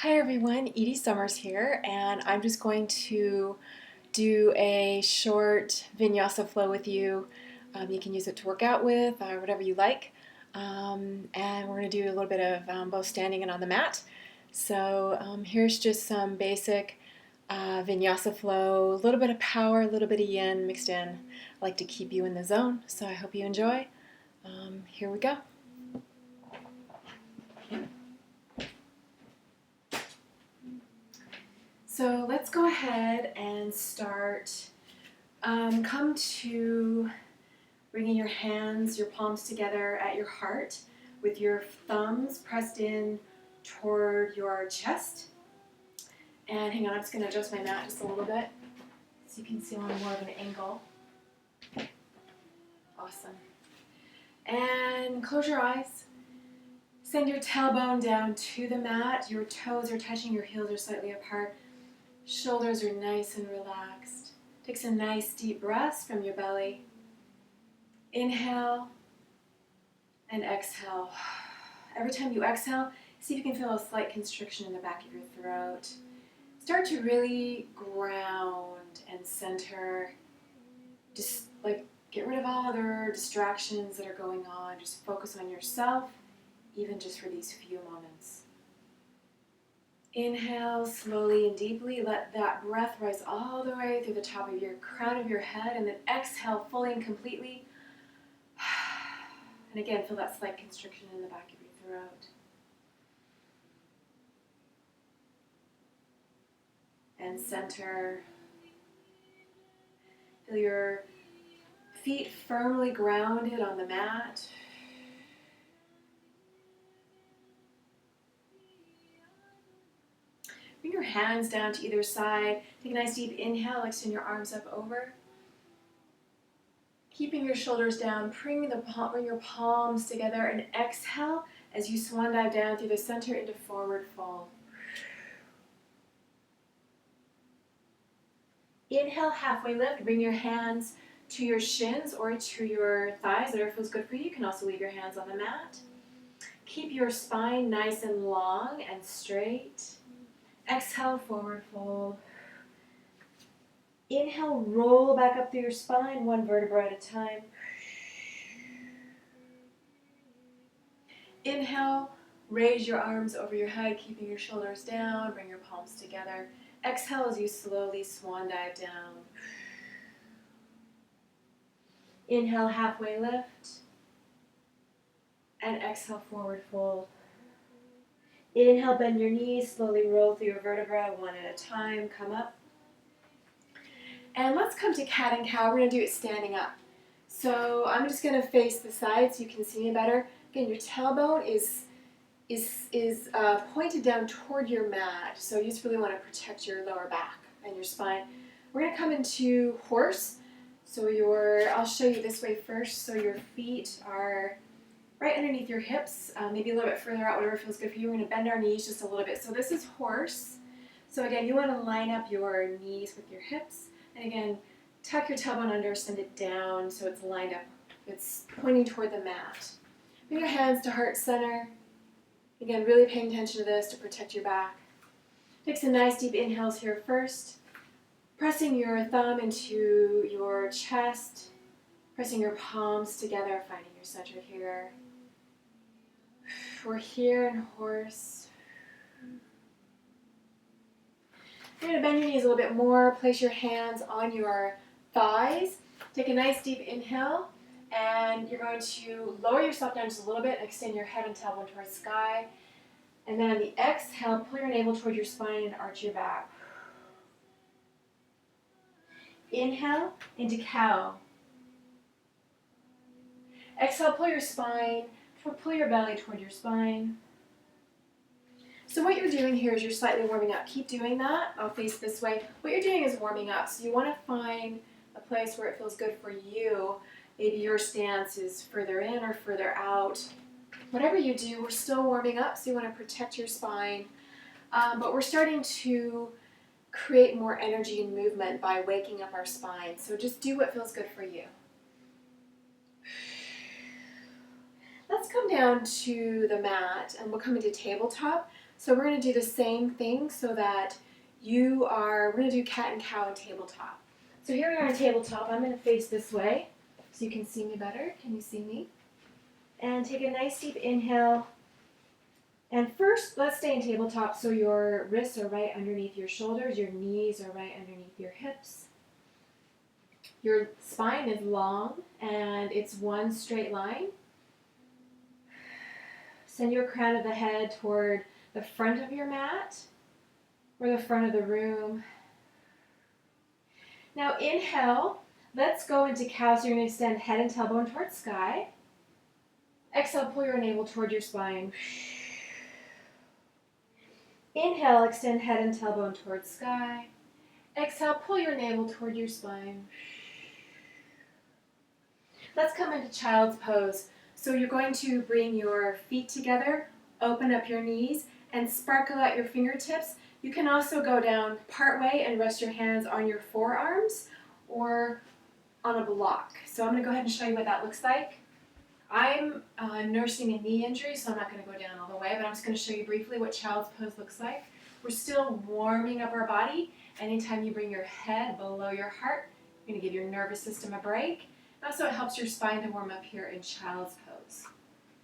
Hi everyone, Edie Summers here, and I'm just going to do a short vinyasa flow with you. You can use it to work out with or whatever you like. And we're going to do a little bit of both standing and on the mat. So here's just some basic vinyasa flow, a little bit of power, a little bit of yin mixed in. I like to keep you in the zone, so I hope you enjoy. Here we go. So let's go ahead and start. Come to bringing your hands, your palms together at your heart with your thumbs pressed in toward your chest. And hang on, I'm just going to adjust my mat just a little bit so you can see on more of an angle. Awesome. And close your eyes. Send your tailbone down to the mat. Your toes are touching, your heels are slightly apart. Shoulders are nice and relaxed. Take some nice deep breaths from your belly. Inhale and exhale. Every time you exhale, see if you can feel a slight constriction in the back of your throat. Start to really ground and center. Just like get rid of all other distractions that are going on. Just focus on yourself, even just for these few moments. Inhale slowly and deeply. Let that breath rise all the way through the top of your crown of your head, and then exhale fully and completely. And again, feel that slight constriction in the back of your throat. And center. Feel your feet firmly grounded on the mat. Bring your hands down to either side. Take a nice deep inhale, extend your arms up over. Keeping your shoulders down, bring your palms together, and exhale as you swan dive down through the center into forward fold. Inhale, halfway lift. Bring your hands to your shins or to your thighs, whatever feels good for you. You can also leave your hands on the mat. Keep your spine nice and long and straight. Exhale, forward fold. Inhale, roll back up through your spine, one vertebra at a time. Inhale, raise your arms over your head, keeping your shoulders down, bring your palms together. Exhale as you slowly swan dive down. Inhale, halfway lift. And exhale, forward fold. Inhale, bend your knees, slowly roll through your vertebra, one at a time, come up. And let's come to cat and cow. We're going to do it standing up. So I'm just going to face the side so you can see me better. Again, your tailbone is pointed down toward your mat, so you just really want to protect your lower back and your spine. We're going to come into horse. So I'll show you this way first. So your feet are right underneath your hips, maybe a little bit further out, whatever feels good for you. We're going to bend our knees just a little bit. So this is horse. So again, you want to line up your knees with your hips. And again, tuck your tailbone under, send it down so it's lined up. It's pointing toward the mat. Bring your hands to heart center. Again, really paying attention to this to protect your back. Take some nice deep inhales here first. Pressing your thumb into your chest. Pressing your palms together, finding your center here. We're here in horse. You're going to bend your knees a little bit more. Place your hands on your thighs. Take a nice deep inhale. And you're going to lower yourself down just a little bit and extend your head and tailbone towards the sky. And then on the exhale, pull your navel toward your spine and arch your back. Inhale into cow. Exhale, pull your belly toward your spine. So what you're doing here is you're slightly warming up. Keep doing that. I'll face this way. What you're doing is warming up. So you want to find a place where it feels good for you. Maybe your stance is further in or further out. Whatever you do, we're still warming up, so you want to protect your spine. But we're starting to create more energy and movement by waking up our spine. So just do what feels good for you. Let's come down to the mat and we'll come into tabletop. So we're going to do the same thing so that we're going to do cat and cow and tabletop. So here we are on tabletop. I'm going to face this way so you can see me better. Can you see me? And take a nice deep inhale. And first, let's stay in tabletop so your wrists are right underneath your shoulders, your knees are right underneath your hips. Your spine is long and it's one straight line. Send your crown of the head toward the front of your mat or the front of the room. Now inhale, let's go into cow. So you're going to extend head and tailbone towards sky. Exhale, pull your navel toward your spine. Inhale, extend head and tailbone towards sky. Exhale, pull your navel toward your spine. Let's come into child's pose. So you're going to bring your feet together, open up your knees, and sparkle out your fingertips. You can also go down part way and rest your hands on your forearms or on a block. So I'm going to go ahead and show you what that looks like. I'm nursing a knee injury, so I'm not going to go down all the way, but I'm just going to show you briefly what child's pose looks like. We're still warming up our body. Anytime you bring your head below your heart, you're going to give your nervous system a break. Also, it helps your spine to warm up here in child's pose.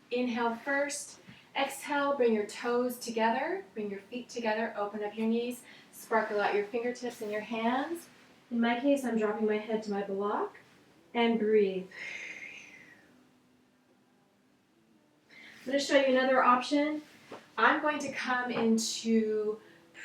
Inhale first. Exhale, bring your toes together, bring your feet together, open up your knees, sparkle out your fingertips and your hands. In my case, I'm dropping my head to my block, and breathe. I'm going to show you another option. I'm going to come into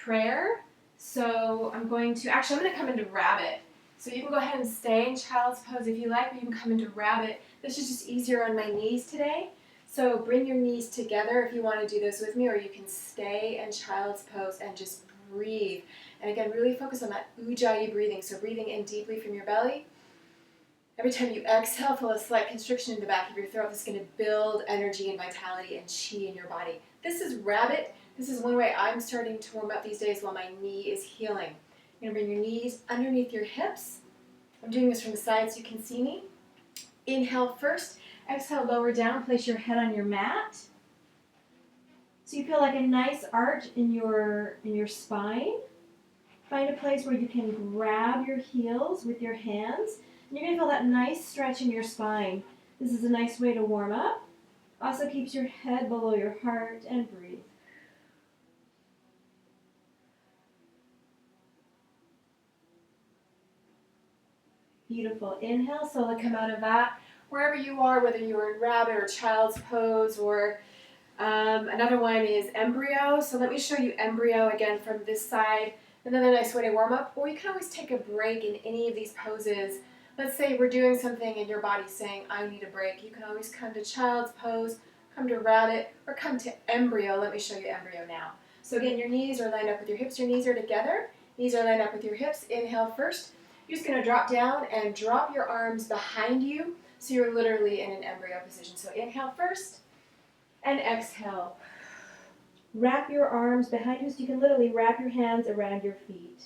prayer. So I'm going to come into rabbit. So you can go ahead and stay in child's pose if you like, or you can come into rabbit. This is just easier on my knees today. So bring your knees together if you want to do this with me, or you can stay in child's pose and just breathe. And again, really focus on that ujjayi breathing. So breathing in deeply from your belly. Every time you exhale, feel a slight constriction in the back of your throat. This is going to build energy and vitality and chi in your body. This is rabbit. This is one way I'm starting to warm up these days while my knee is healing. You're going to bring your knees underneath your hips. I'm doing this from the side so you can see me. Inhale first. Exhale, lower down. Place your head on your mat. So you feel like a nice arch in your spine. Find a place where you can grab your heels with your hands. And you're going to feel that nice stretch in your spine. This is a nice way to warm up. Also keeps your head below your heart, and breathe. Beautiful. Inhale, slowly come out of that. Wherever you are, whether you're in rabbit or child's pose, or another one is embryo. So let me show you embryo again from this side. Another nice way to warm up. Or you can always take a break in any of these poses. Let's say we're doing something and your body's saying, I need a break. You can always come to child's pose, come to rabbit, or come to embryo. Let me show you embryo now. So again, your knees are lined up with your hips. Your knees are together. Knees are lined up with your hips. Inhale first. You're just going to drop down and drop your arms behind you. So you're literally in an embryo position. So inhale first and exhale. Wrap your arms behind you so you can literally wrap your hands around your feet.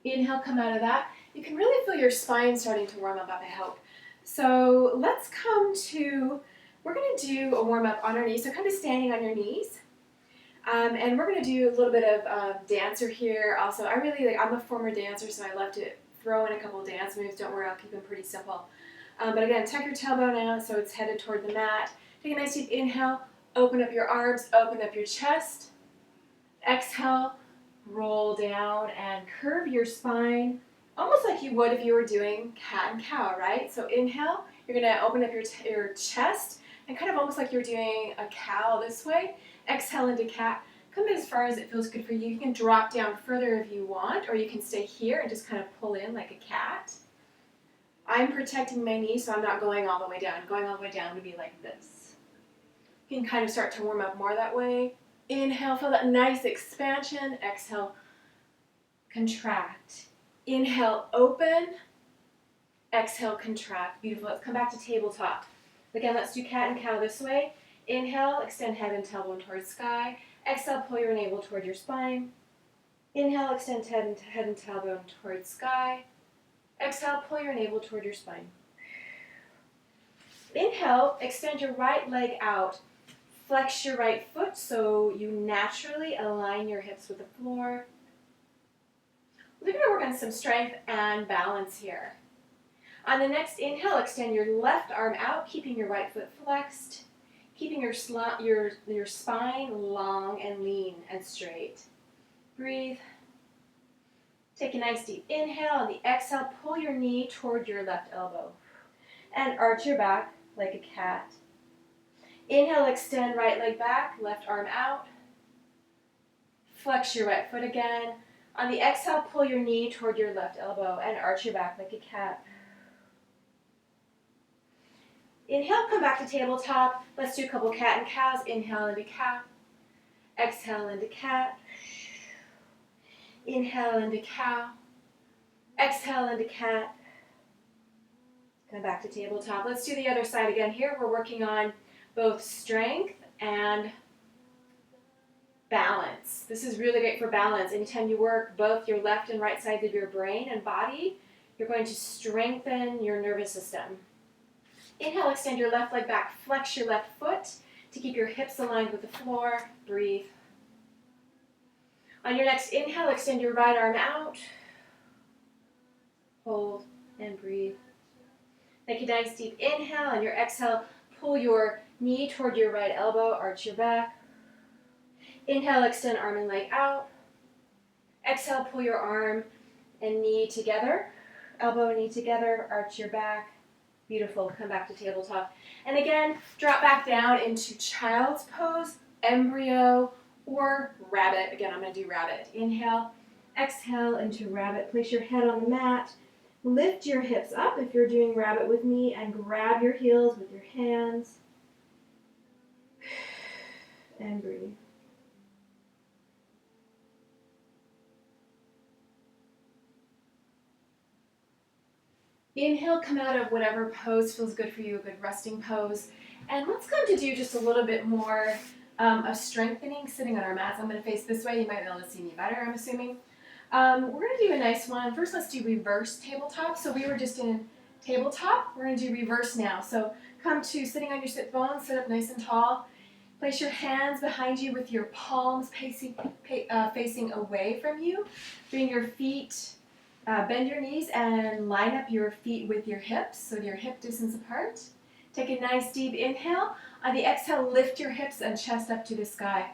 Inhale, come out of that. You can really feel your spine starting to warm up, I hope. So let's we're going to do a warm up on our knees. So kind of standing on your knees. And we're going to do a little bit of dancer here. Also, I'm a former dancer, so I love to throw in a couple of dance moves. Don't worry, I'll keep them pretty simple. But again, tuck your tailbone out so it's headed toward the mat. Take a nice deep inhale. Open up your arms, open up your chest. Exhale, roll down and curve your spine, almost like you would if you were doing cat and cow, right? So inhale, you're going to open up your chest and kind of almost like you're doing a cow this way. Exhale into cat. Come as far as it feels good for you. You can drop down further if you want, or you can stay here and just kind of pull in like a cat. I'm protecting my knee, so I'm not going all the way down. Going all the way down would be like this. You can kind of start to warm up more that way. Inhale, feel that nice expansion. Exhale, contract. Inhale, open. Exhale, contract. Beautiful. Let's come back to tabletop. Again, let's do cat and cow this way. Inhale, extend head and tailbone towards sky. Exhale, pull your navel toward your spine. Inhale, extend head and tailbone towards sky. Exhale, pull your navel toward your spine. Inhale, extend your right leg out. Flex your right foot so you naturally align your hips with the floor. We're going to work on some strength and balance here. On the next inhale, extend your left arm out, keeping your right foot flexed, keeping your spine long and lean and straight. Breathe. Take a nice deep inhale. On the exhale, pull your knee toward your left elbow and arch your back like a cat. Inhale, extend right leg back, left arm out. Flex your right foot again. On the exhale, pull your knee toward your left elbow and arch your back like a cat. Inhale, come back to tabletop. Let's do a couple cat and cows. Inhale into cat. Exhale into cat. Inhale into cow. Exhale into cat. Come back to tabletop. Let's do the other side again. Here we're working on both strength and balance. This is really great for balance. Anytime you work both your left and right sides of your brain and body, you're going to strengthen your nervous system. Inhale, extend your left leg back. Flex your left foot to keep your hips aligned with the floor. Breathe. On your next inhale, extend your right arm out. Hold and breathe. Take a nice deep inhale. On your exhale, pull your knee toward your right elbow, arch your back. Inhale, extend arm and leg out. Exhale, pull your arm and knee together. Elbow and knee together, arch your back. Beautiful. Come back to tabletop. And again, drop back down into child's pose, embryo, or rabbit. Again, I'm going to do rabbit. Inhale, exhale into rabbit. Place your head on the mat. Lift your hips up if you're doing rabbit with me and grab your heels with your hands. And breathe. Inhale, come out of whatever pose feels good for you, a good resting pose. And let's come to do just a little bit more of strengthening sitting on our mats. I'm going to face this way. You might be able to see me better, I'm assuming. We're going to do a nice one. First, let's do reverse tabletop. So we were just in tabletop. We're going to do reverse now. So come to sitting on your sit bones, sit up nice and tall. Place your hands behind you with your palms facing away from you. Bring your feet, bend your knees and line up your feet with your hips so your hip distance apart. Take a nice deep inhale. On the exhale, lift your hips and chest up to the sky.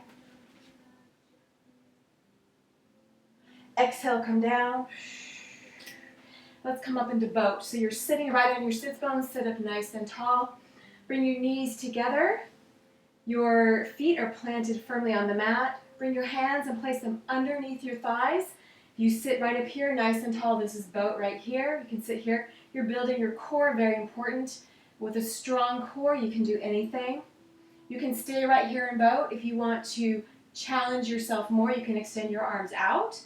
Exhale, come down. Let's come up into boat. So you're sitting right on your sit bones, sit up nice and tall. Bring your knees together. Your feet are planted firmly on the mat. Bring your hands and place them underneath your thighs. You sit right up here, nice and tall. This is boat right here. You can sit here. You're building your core, very important. With a strong core, you can do anything. You can stay right here in boat. If you want to challenge yourself more, you can extend your arms out.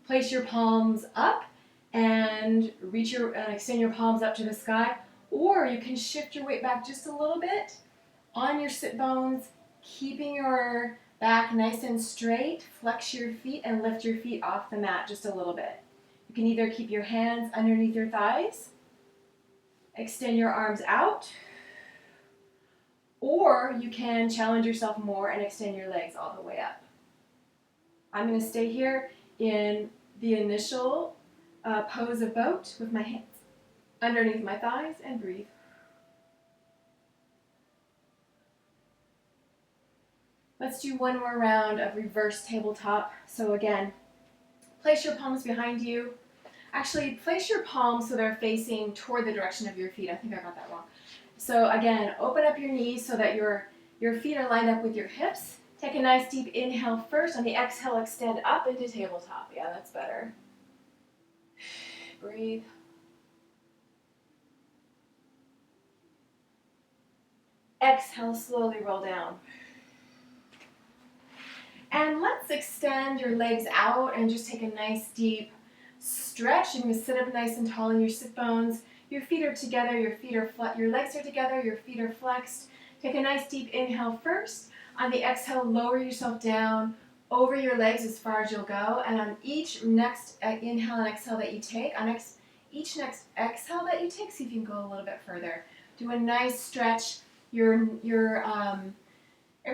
Place your palms up and extend your palms up to the sky. Or you can shift your weight back just a little bit on your sit bones, keeping your back nice and straight. Flex your feet and lift your feet off the mat just a little bit. You can either keep your hands underneath your thighs, extend your arms out, or you can challenge yourself more and extend your legs all the way up. I'm going to stay here in the initial pose of boat with my hands underneath my thighs and breathe. Let's do one more round of reverse tabletop. So again, place your palms behind you. Actually, place your palms so they're facing toward the direction of your feet. I think I got that wrong. So again, open up your knees so that your feet are lined up with your hips. Take a nice deep inhale first. On the exhale, extend up into tabletop. Yeah, that's better. Breathe. Exhale, slowly roll down. And let's extend your legs out and just take a nice deep stretch. You're going to sit up nice and tall in your sit bones. Your feet are together, your legs are together, your feet are flexed. Take a nice deep inhale first. On the exhale, lower yourself down over your legs as far as you'll go. And on each next inhale and exhale that you take, each next exhale that you take, see if you can go a little bit further. Do a nice stretch. Every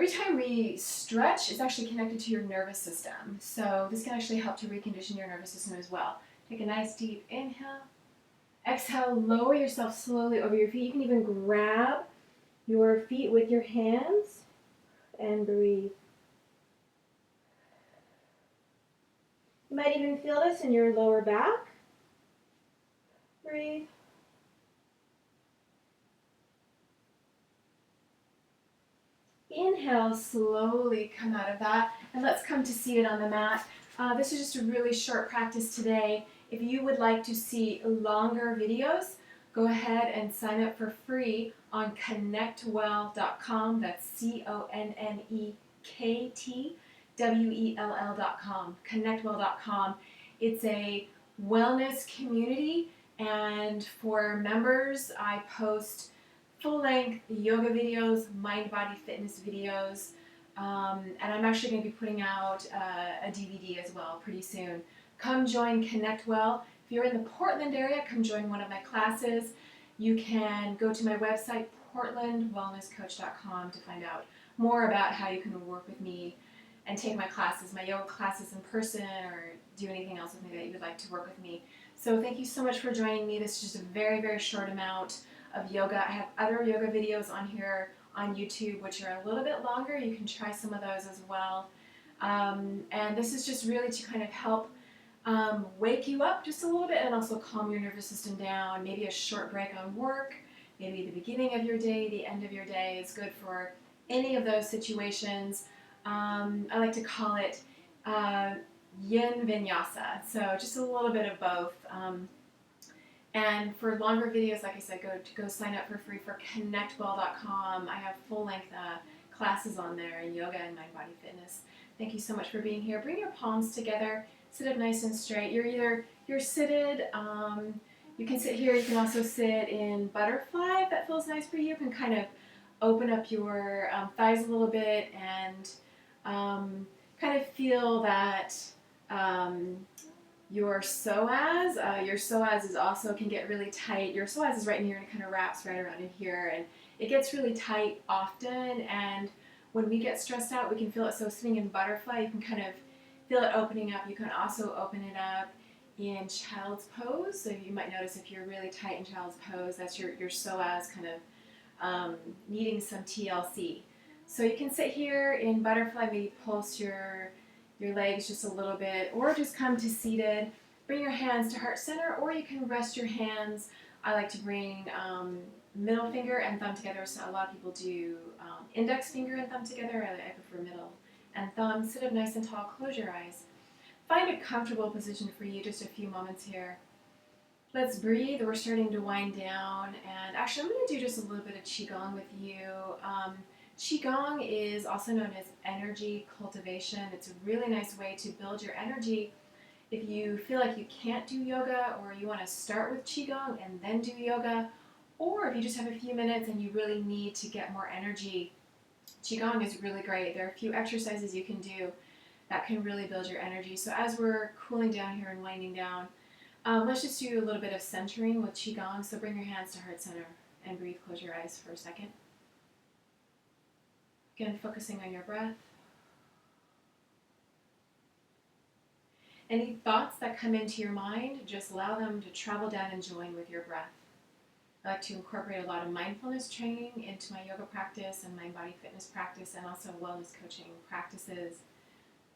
time we stretch, it's actually connected to your nervous system. So this can actually help to recondition your nervous system as well. Take a nice deep inhale. Exhale, lower yourself slowly over your feet. You can even grab your feet with your hands and breathe. You might even feel this in your lower back. Breathe. Inhale, slowly come out of that, and let's come to seated on the mat. This is just a really short practice today. If you would like to see longer videos, go ahead and sign up for free on connectwell.com. That's CONNECTWELL.com. Connectwell.com. It's a wellness community, and for members, I post full-length yoga videos, mind-body fitness videos, and I'm actually going to be putting out a DVD as well pretty soon. Come join Connect Well. If you're in the Portland area, come join one of my classes. You can go to my website, portlandwellnesscoach.com, to find out more about how you can work with me and take my classes, my yoga classes in person, or do anything else with me that you would like to work with me. So thank you so much for joining me. This is just a very, very short amount of yoga. I have other yoga videos on here on YouTube which are a little bit longer. You can try some of those as well. And this is just really to kind of help wake you up just a little bit and also calm your nervous system down. Maybe a short break on work, maybe the beginning of your day, the end of your day is good for any of those situations. I like to call it yin vinyasa, so just a little bit of both. And for longer videos, like I said, go sign up for free for connectwell.com. I have full-length classes on there in yoga and mind-body fitness. Thank you so much for being here. Bring your palms together. Sit up nice and straight. You're seated. You can sit here. You can also sit in butterfly if that feels nice for you. You can kind of open up your thighs a little bit and kind of feel that your psoas is also can get really tight. Your psoas is right in here and it kind of wraps right around in here, and it gets really tight often, and when we get stressed out we can feel it. So sitting in butterfly, you can kind of feel it opening up. You can also open it up in child's pose. So you might notice if you're really tight in child's pose, that's your psoas kind of needing some TLC. So you can sit here in butterfly, maybe pulse your legs just a little bit, or just come to seated. Bring your hands to heart center, or you can rest your hands. I like to bring middle finger and thumb together. So a lot of people do index finger and thumb together. I prefer middle and thumb. Sit up nice and tall. Close your eyes. Find a comfortable position for you. Just a few moments here. Let's breathe. We're starting to wind down, and actually I'm going to do just a little bit of Qigong with you. Qigong is also known as energy cultivation. It's a really nice way to build your energy. If you feel like you can't do yoga, or you want to start with Qigong and then do yoga, or if you just have a few minutes and you really need to get more energy, Qigong is really great. There are a few exercises you can do that can really build your energy. So as we're cooling down here and winding down, let's just do a little bit of centering with Qigong. So bring your hands to heart center and breathe. Close your eyes for a second. Again, focusing on your breath. Any thoughts that come into your mind, just allow them to travel down and join with your breath. I like to incorporate a lot of mindfulness training into my yoga practice and mind-body fitness practice, and also wellness coaching practices.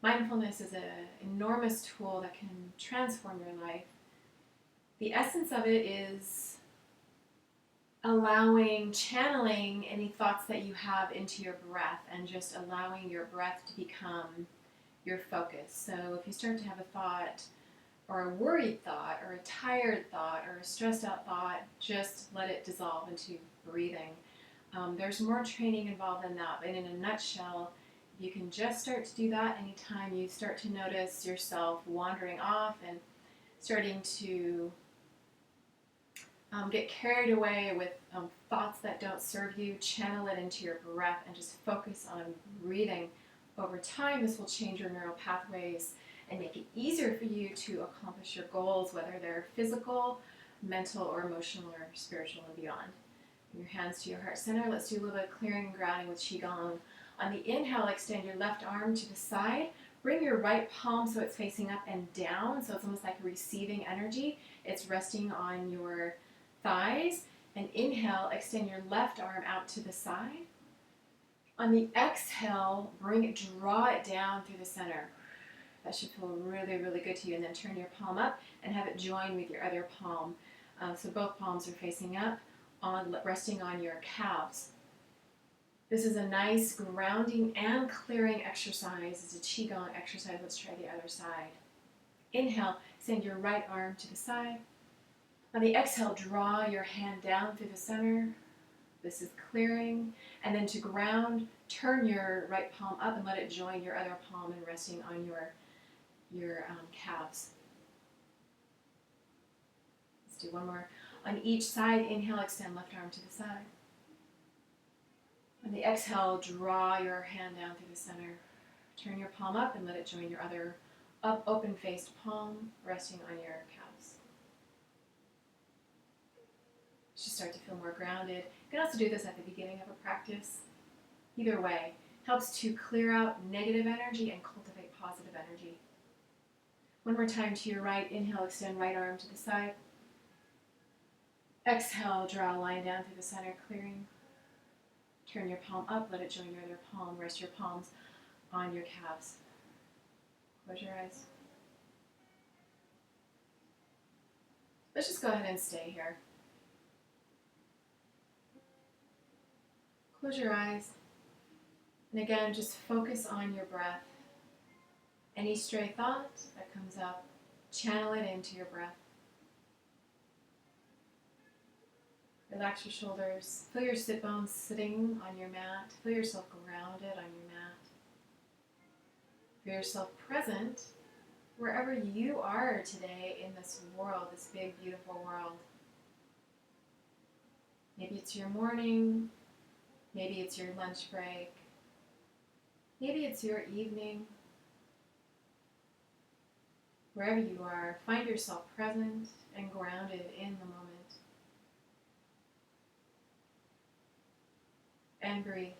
Mindfulness is an enormous tool that can transform your life. The essence of it is channeling any thoughts that you have into your breath, and just allowing your breath to become your focus. So if you start to have a thought, or a worried thought, or a tired thought, or a stressed out thought, just let it dissolve into breathing. There's more training involved in that, but in a nutshell, you can just start to do that anytime you start to notice yourself wandering off and starting to get carried away with thoughts that don't serve you. Channel it into your breath and just focus on breathing. Over time, this will change your neural pathways and make it easier for you to accomplish your goals, whether they're physical, mental, or emotional, or spiritual, and beyond. Your hands to your heart center. Let's do a little bit of clearing and grounding with Qigong. On the inhale, extend your left arm to the side. Bring your right palm so it's facing up and down, so it's almost like receiving energy. It's resting on your thighs. And inhale, extend your left arm out to the side. On the exhale, draw it down through the center. That should feel really, really good to you. And then turn your palm up and have it join with your other palm. So both palms are facing up, resting on your calves. This is a nice grounding and clearing exercise. It's a Qigong exercise. Let's try the other side. Inhale, send your right arm to the side. On the exhale, draw your hand down through the center. This is clearing. And then to ground, turn your right palm up and let it join your other palm and resting on your calves. Let's do one more. On each side, inhale, extend left arm to the side. On the exhale, draw your hand down through the center. Turn your palm up and let it join your other open-faced palm, resting on your calves. You should start to feel more grounded. You can also do this at the beginning of a practice. Either way, helps to clear out negative energy and cultivate positive energy. One more time to your right. Inhale, extend right arm to the side. Exhale, draw a line down through the center, clearing. Turn your palm up, let it join your other palm. Rest your palms on your calves. Close your eyes. Let's just go ahead and stay here. Close your eyes. And again, just focus on your breath. Any stray thought that comes up, channel it into your breath. Relax your shoulders. Feel your sit bones sitting on your mat. Feel yourself grounded on your mat. Feel yourself present wherever you are today in this world, this big, beautiful world. Maybe it's your morning. Maybe it's your lunch break. Maybe it's your evening. Wherever you are, find yourself present and grounded in the moment. And breathe.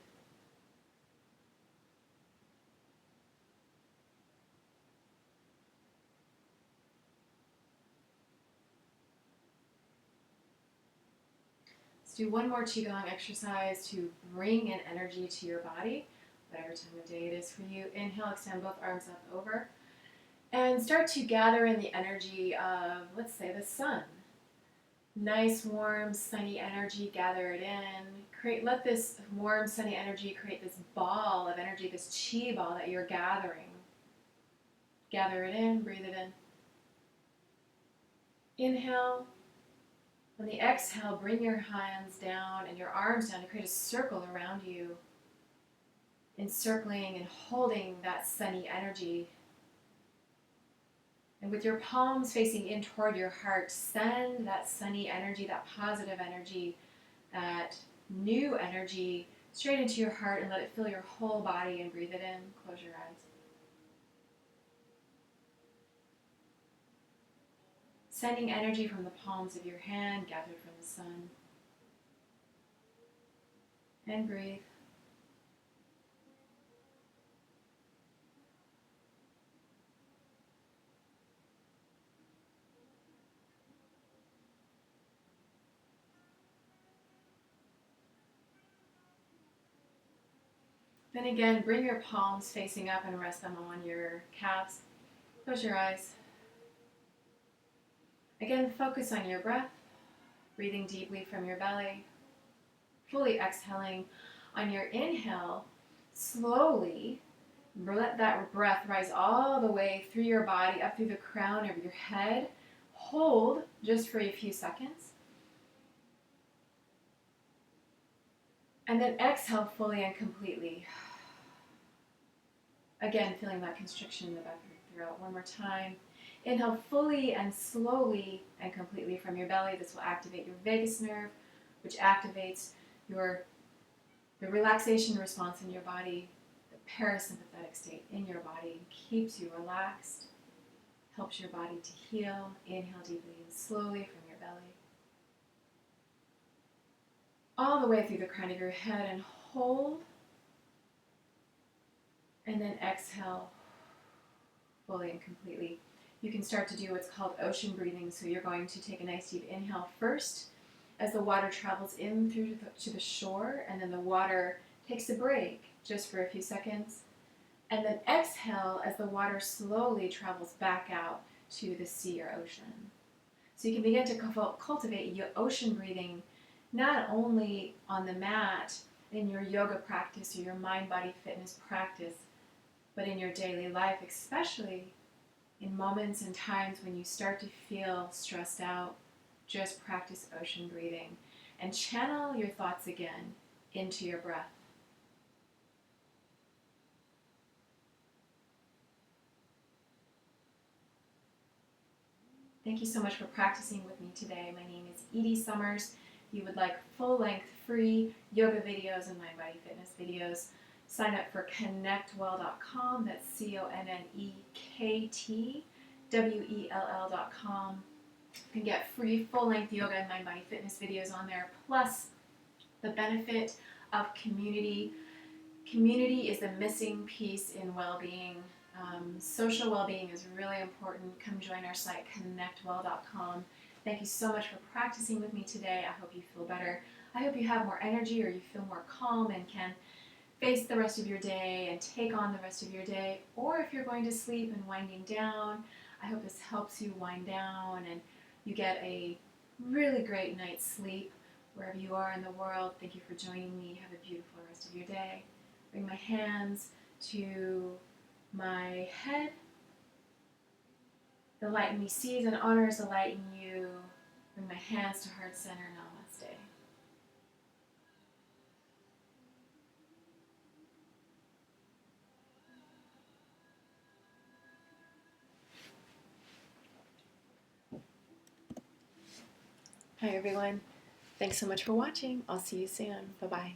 Let's do one more Qigong exercise to bring in energy to your body, whatever time of day it is for you. Inhale, extend both arms up over. And start to gather in the energy of, let's say, the sun. Nice, warm, sunny energy, gather it in. Let this warm, sunny energy create this ball of energy, this chi ball that you're gathering. Gather it in, breathe it in. Inhale. On the exhale, bring your hands down and your arms down to create a circle around you. Encircling and holding that sunny energy. And with your palms facing in toward your heart, send that sunny energy, that positive energy, that new energy straight into your heart and let it fill your whole body and breathe it in. Close your eyes. Sending energy from the palms of your hand gathered from the sun. And breathe. Then again, bring your palms facing up and rest them on your calves. Close your eyes. Again, focus on your breath, breathing deeply from your belly, fully exhaling. On your inhale, slowly let that breath rise all the way through your body, up through the crown of your head. Hold just for a few seconds. And then exhale fully and completely. Again, feeling that constriction in the back of your throat. One more time. Inhale fully and slowly and completely from your belly. This will activate your vagus nerve, which activates the relaxation response in your body, the parasympathetic state in your body, keeps you relaxed, helps your body to heal. Inhale deeply and slowly from your belly. all the way through the crown of your head and hold. And then exhale fully and completely. You can start to do what's called ocean breathing. So you're going to take a nice deep inhale first as the water travels in through to the shore, and then the water takes a break just for a few seconds. And then exhale as the water slowly travels back out to the sea or ocean. So you can begin to cultivate your ocean breathing not only on the mat in your yoga practice or your mind-body fitness practice, but in your daily life, especially in moments and times when you start to feel stressed out. Just practice ocean breathing and channel your thoughts again into your breath. Thank you so much for practicing with me today. My name is Edie Summers. If you would like full-length free yoga videos and mind body fitness videos, sign up for connectwell.com. That's CONNEKTWELL.com. You can get free full-length yoga and mind body fitness videos on there, plus the benefit of community. Community is the missing piece in well-being. Social well-being is really important. Come join our site, connectwell.com. Thank you so much for practicing with me today. I hope you feel better. I hope you have more energy, or you feel more calm and can face the rest of your day and take on the rest of your day. Or if you're going to sleep and winding down, I hope this helps you wind down and you get a really great night's sleep wherever you are in the world. Thank you for joining me. Have a beautiful rest of your day. Bring my hands to my head. The light in me sees and honors the light in you. Bring my hands to heart center. Namaste. Hi everyone. Thanks so much for watching. I'll see you soon. Bye-bye.